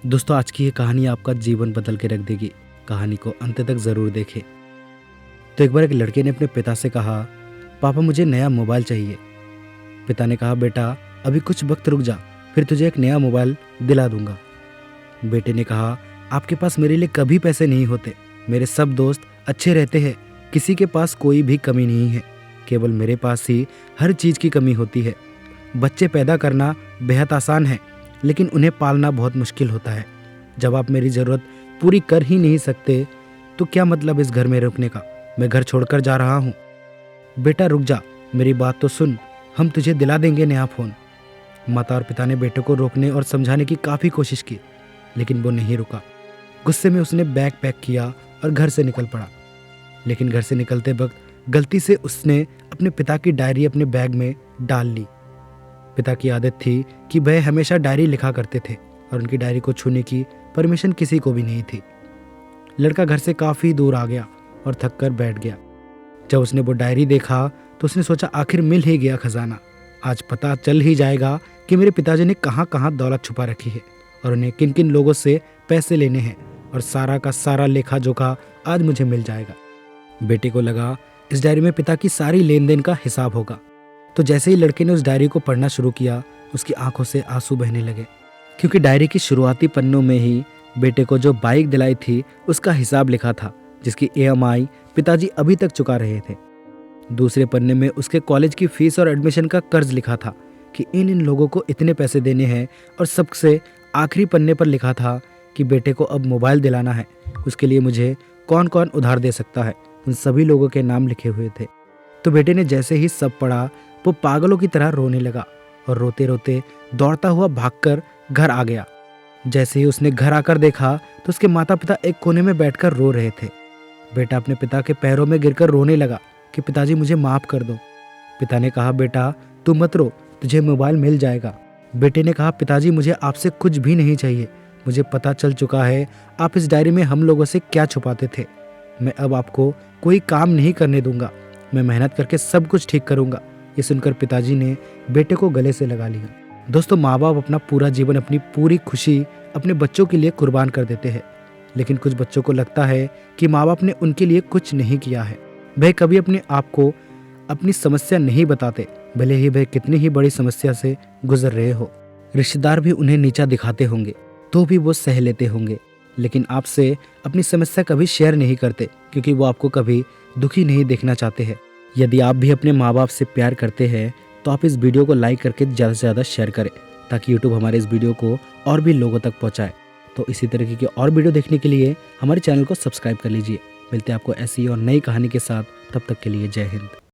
दोस्तों, आज की ये कहानी आपका जीवन बदल के रख देगी। कहानी को अंत तक ज़रूर देखें। तो एक बार एक लड़के ने अपने पिता से कहा, पापा मुझे नया मोबाइल चाहिए। पिता ने कहा, बेटा अभी कुछ वक्त रुक जा, फिर तुझे एक नया मोबाइल दिला दूंगा। बेटे ने कहा, आपके पास मेरे लिए कभी पैसे नहीं होते। मेरे सब दोस्त अच्छे रहते हैं, किसी के पास कोई भी कमी नहीं है। केवल मेरे पास ही हर चीज़ की कमी होती है। बच्चे पैदा करना बेहद आसान है, लेकिन उन्हें पालना बहुत मुश्किल होता है। जब आप मेरी ज़रूरत पूरी कर ही नहीं सकते तो क्या मतलब इस घर में रुकने का। मैं घर छोड़कर जा रहा हूँ। बेटा रुक जा, मेरी बात तो सुन, हम तुझे दिला देंगे नया फ़ोन। माता और पिता ने बेटे को रोकने और समझाने की काफ़ी कोशिश की, लेकिन वो नहीं रुका। गुस्से में उसने बैग पैक किया और घर से निकल पड़ा। लेकिन घर से निकलते वक्त गलती से उसने अपने पिता की डायरी अपने बैग में डाल ली। पिता की आदत थी कि वह हमेशा डायरी लिखा करते थे और उनकी डायरी को छूने की परमिशन किसी को भी नहीं थी। लड़का घर से काफ़ी दूर आ गया और थक कर बैठ गया। जब उसने वो डायरी देखा तो उसने सोचा, आखिर मिल ही गया खजाना। आज पता चल ही जाएगा कि मेरे पिताजी ने कहाँ कहाँ दौलत छुपा रखी है और उन्हें किन किन लोगों से पैसे लेने हैं, और सारा का सारा लेखा जोखा आज मुझे मिल जाएगा। बेटे को लगा इस डायरी में पिता की सारी लेन देन का हिसाब होगा। तो जैसे ही लड़के ने उस डायरी को पढ़ना शुरू किया, उसकी आंखों से आंसू बहने लगे, क्योंकि डायरी की शुरुआती पन्नों में ही बेटे को जो बाइक दिलाई थी उसका हिसाब लिखा था, जिसकी EMI पिताजी अभी तक चुका रहे थे। दूसरे पन्ने में उसके कॉलेज की फीस और एडमिशन का कर्ज लिखा था कि इन लोगों को इतने पैसे देने हैं, और सबसे आखिरी पन्ने पर लिखा था कि बेटे को अब मोबाइल दिलाना है, उसके लिए मुझे कौन कौन उधार दे सकता है। उन सभी लोगों के नाम लिखे हुए थे। तो बेटे ने जैसे ही सब पढ़ा, वो पागलों की तरह रोने लगा और रोते रोते दौड़ता हुआ भागकर घर आ गया। जैसे ही उसने घर आकर देखा तो उसके माता पिता एक कोने में बैठकर रो रहे थे। बेटा अपने पिता के पैरों में गिरकर रोने लगा कि पिताजी मुझे माफ़ कर दो। पिता ने कहा, बेटा तू मत रो, तुझे मोबाइल मिल जाएगा। बेटे ने कहा, पिताजी मुझे आपसे कुछ भी नहीं चाहिए। मुझे पता चल चुका है आप इस डायरी में हम लोगों से क्या छुपाते थे। मैं अब आपको कोई काम नहीं करने दूंगा। मैं मेहनत करके सब कुछ ठीक करूंगा। ये सुनकर पिताजी ने बेटे को गले से लगा लिया। दोस्तों, माँ बाप अपना पूरा जीवन, अपनी पूरी खुशी अपने बच्चों के लिए कुर्बान कर देते हैं, लेकिन कुछ बच्चों को लगता है कि माँ बाप ने उनके लिए कुछ नहीं किया है। वह कभी अपने आप को अपनी समस्या नहीं बताते, भले ही वह कितनी ही बड़ी समस्या से गुजर रहे हो। रिश्तेदार भी उन्हें नीचा दिखाते होंगे तो भी वो सह लेते होंगे, लेकिन आपसे अपनी समस्या कभी शेयर नहीं करते, क्योंकि वो आपको कभी दुखी नहीं देखना चाहते हैं। यदि आप भी अपने माँ बाप से प्यार करते हैं तो आप इस वीडियो को लाइक करके ज़्यादा से ज़्यादा शेयर करें, ताकि यूट्यूब हमारे इस वीडियो को और भी लोगों तक पहुँचाए। तो इसी तरीके की और वीडियो देखने के लिए हमारे चैनल को सब्सक्राइब कर लीजिए। मिलते हैं आपको ऐसी और नई कहानी के साथ, तब तक के लिए जय हिंद।